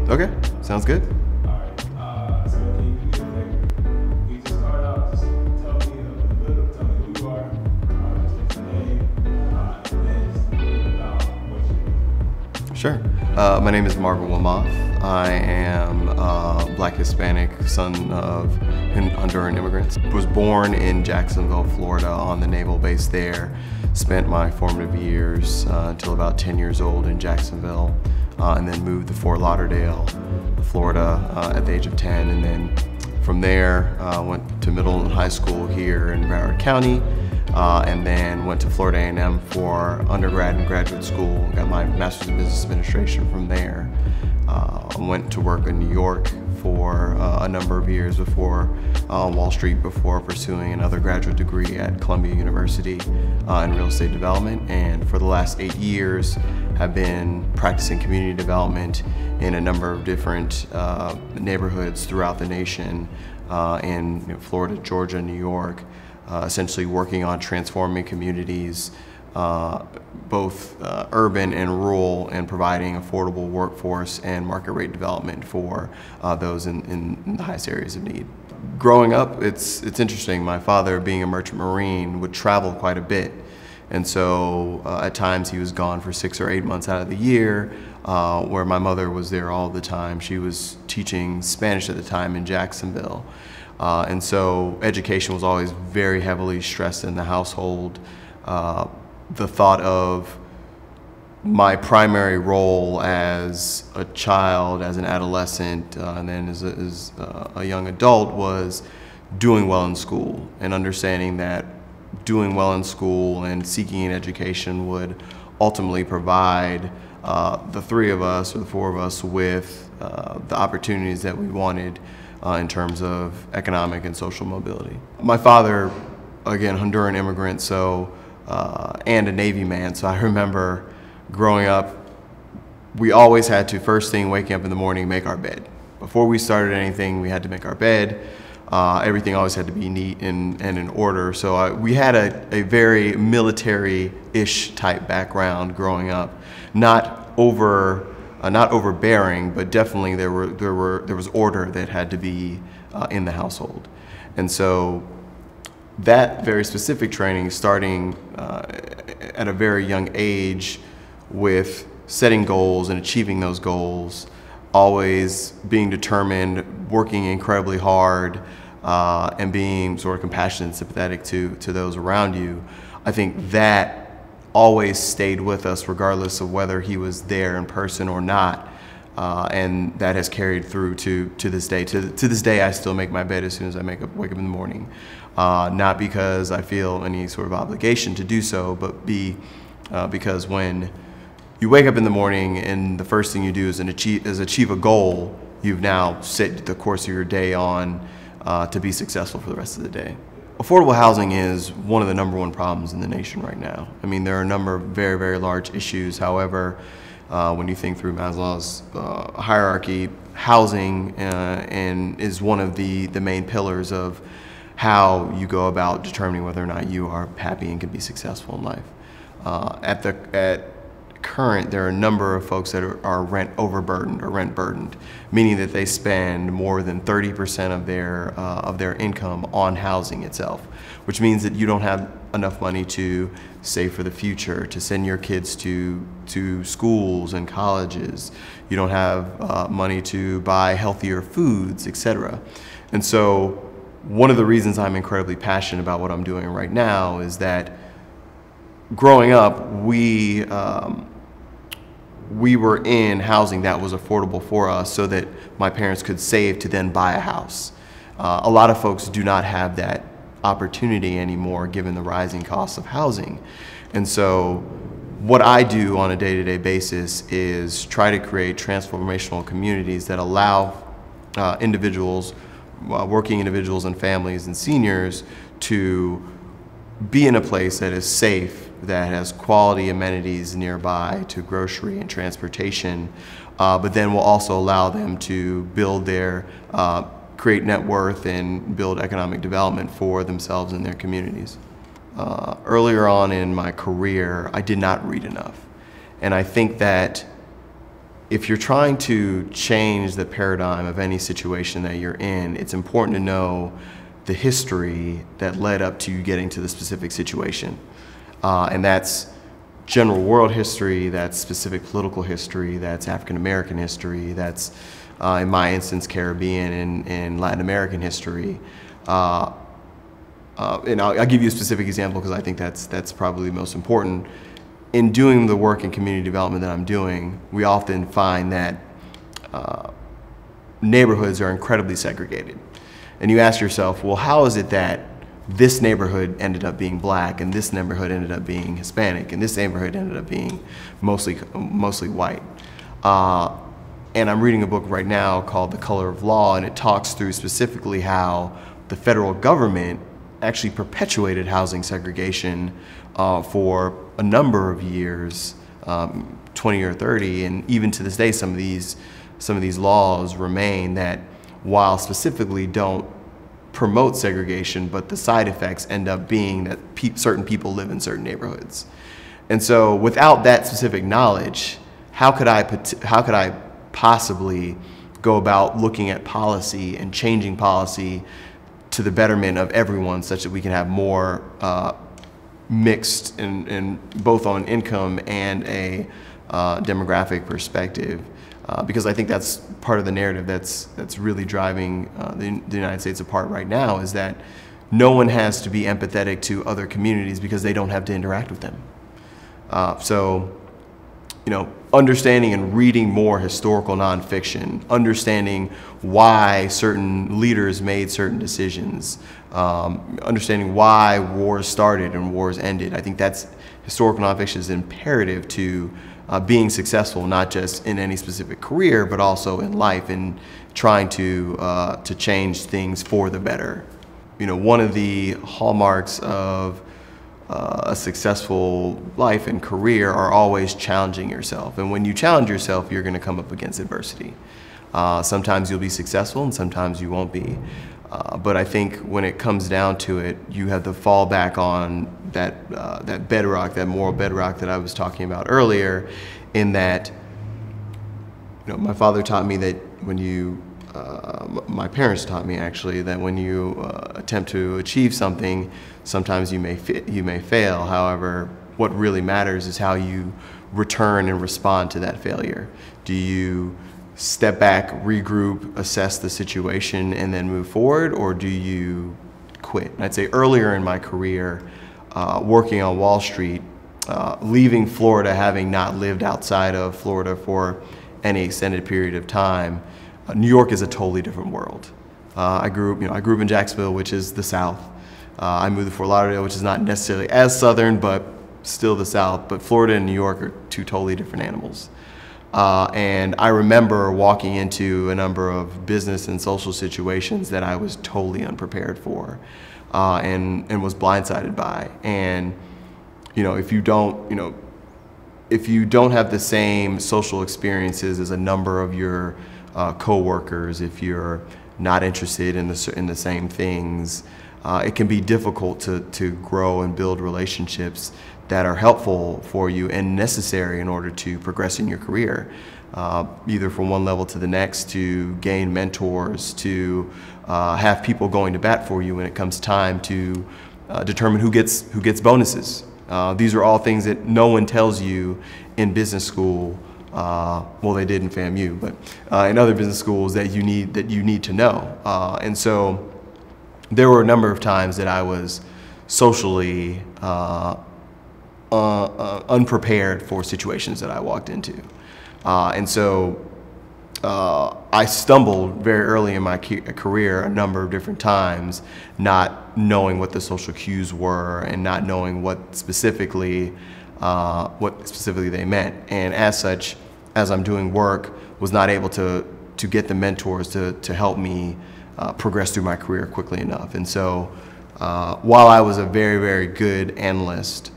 Okay, sounds good. Alright, so can you do me a favor? Can you just start out, just tell me a little, tell me who you are, just your name, and then just a little about what you do. Sure. My name is Marvin Wilmoth. I am a Black Hispanic son of Honduran immigrants. Was born in Jacksonville, Florida on the naval base there. Spent my formative years until about 10 years old in Jacksonville, and then moved to Fort Lauderdale, Florida at the age of 10. And then from there, went to middle and high school here in Broward County. And then went to Florida A&M for undergrad and graduate school. Got my master's in business administration from there. Went to work in New York for a number of years before Wall Street, before pursuing another graduate degree at Columbia University in real estate development. And for the last 8 years, have been practicing community development in a number of different neighborhoods throughout the nation, in Florida, Georgia, New York. Essentially working on transforming communities, both urban and rural, and providing affordable workforce and market rate development for those in the highest areas of need. Growing up, it's interesting. My father, being a merchant marine, would travel quite a bit. And so at times he was gone for 6 or 8 months out of the year, where my mother was there all the time. She was teaching Spanish at the time in Jacksonville. And so education was always very heavily stressed in the household. The thought of my primary role as a child, as an adolescent, and then as a young adult was doing well in school, and understanding that doing well in school and seeking an education would ultimately provide the three of us, or the four of us, with the opportunities that we wanted in terms of economic and social mobility. My father, again, Honduran immigrant, so and a Navy man, so I remember growing up, we always had to, first thing waking up in the morning, make our bed. Before we started anything, we had to make our bed. Everything always had to be neat and in order. So we had a very military-ish type background growing up, not overbearing, but definitely there was order that had to be in the household. And so that very specific training, starting at a very young age with setting goals and achieving those goals, always being determined, working incredibly hard, and being sort of compassionate and sympathetic to those around you, I think that always stayed with us regardless of whether he was there in person or not, and that has carried through to this day. To this day, I still make my bed as soon as I wake up in the morning, not because I feel any sort of obligation to do so, but because when you wake up in the morning and the first thing you do is achieve a goal, you've now set the course of your day on to be successful for the rest of the day. Affordable housing is one of the #1 problems in the nation right now. I mean, there are a number of very, very large issues. However, when you think through Maslow's hierarchy, housing is one of the main pillars of how you go about determining whether or not you are happy and can be successful in life. At current, there are a number of folks that are rent overburdened or rent burdened, meaning that they spend more than 30% of their income on housing itself, which means that you don't have enough money to save for the future, to send your kids to schools and colleges. You don't have money to buy healthier foods, etc. And so one of the reasons I'm incredibly passionate about what I'm doing right now is that growing up, we were in housing that was affordable for us so that my parents could save to then buy a house. A lot of folks do not have that opportunity anymore given the rising costs of housing. And so what I do on a day-to-day basis is try to create transformational communities that allow individuals, working individuals and families and seniors, to be in a place that is safe, that has quality amenities nearby to grocery and transportation, but then will also allow them to build their, create net worth and build economic development for themselves and their communities. Earlier on in my career, I did not read enough. And I think that if you're trying to change the paradigm of any situation that you're in, it's important to know the history that led up to you getting to the specific situation. And that's general world history, that's specific political history, that's African American history, that's, in my instance, Caribbean and Latin American history. And I'll give you a specific example because I think that's probably the most important. In doing the work in community development that I'm doing, we often find that neighborhoods are incredibly segregated. And you ask yourself, well, how is it that this neighborhood ended up being black, and this neighborhood ended up being Hispanic, and this neighborhood ended up being mostly white? And I'm reading a book right now called The Color of Law, and it talks through specifically how the federal government actually perpetuated housing segregation for a number of years, 20 or 30, and even to this day, some of these laws remain that, while specifically don't promote segregation, but the side effects end up being that certain people live in certain neighborhoods. And so without that specific knowledge, how could I possibly go about looking at policy and changing policy to the betterment of everyone, such that we can have more mixed in both on income and a demographic perspective? Because I think that's part of the narrative that's really driving the United States apart right now, is that no one has to be empathetic to other communities because they don't have to interact with them. So, understanding and reading more historical nonfiction, understanding why certain leaders made certain decisions, understanding why wars started and wars ended. I think that's historical nonfiction is imperative to being successful, not just in any specific career, but also in life, and trying to change things for the better. One of the hallmarks of a successful life and career are always challenging yourself. And when you challenge yourself, you're going to come up against adversity. Sometimes you'll be successful and sometimes you won't be. But I think when it comes down to it, you have to fall back on that bedrock, that moral bedrock that I was talking about earlier, in that, my father taught me that when you, my parents taught me actually, that when you attempt to achieve something, sometimes you may fail. However, what really matters is how you return and respond to that failure. Do you step back, regroup, assess the situation, and then move forward, or do you quit? And I'd say earlier in my career, working on Wall Street, leaving Florida, having not lived outside of Florida for any extended period of time, New York is a totally different world. I grew up in Jacksonville, which is the South. I moved to Fort Lauderdale, which is not necessarily as Southern, but still the South. But Florida and New York are two totally different animals. And I remember walking into a number of business and social situations that I was totally unprepared for, and was blindsided by. And if you don't have the same social experiences as a number of your co-workers, if you're not interested in the same things, it can be difficult to grow and build relationships that are helpful for you and necessary in order to progress in your career, either from one level to the next, to gain mentors, to have people going to bat for you when it comes time to determine who gets bonuses. These are all things that no one tells you in business school. Well, they did in FAMU, but in other business schools that you need to know. And so there were a number of times that I was socially unprepared for situations that I walked into. And so I stumbled very early in my career a number of different times, not knowing what the social cues were and not knowing what specifically they meant. And as such, as I'm doing work, was not able to get the mentors to help me progress through my career quickly enough. And so while I was a very, very good analyst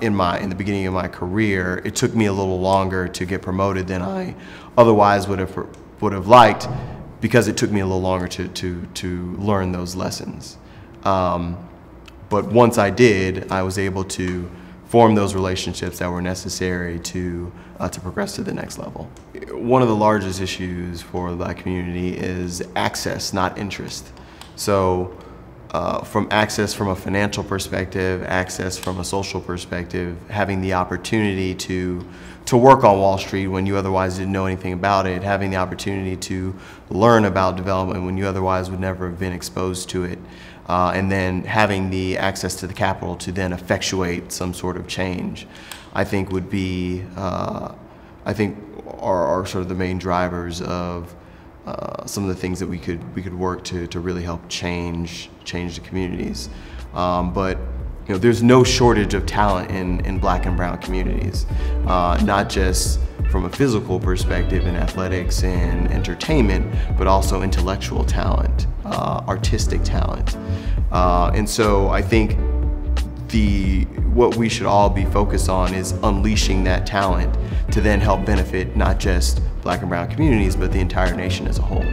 in the beginning of my career, it took me a little longer to get promoted than I otherwise would have liked, because it took me a little longer to learn those lessons. But once I did, I was able to form those relationships that were necessary to progress to the next level. One of the largest issues for the Black community is access, not interest. So from access from a financial perspective, access from a social perspective, having the opportunity to work on Wall Street when you otherwise didn't know anything about it, having the opportunity to learn about development when you otherwise would never have been exposed to it, and then having the access to the capital to then effectuate some sort of change, I think would be, I think are sort of the main drivers of some of the things that we could work to really help change the communities. But you know, there's no shortage of talent in Black and brown communities, not just from a physical perspective in athletics and entertainment, but also intellectual talent, artistic talent. And so I think what we should all be focused on is unleashing that talent to then help benefit not just Black and brown communities, but the entire nation as a whole.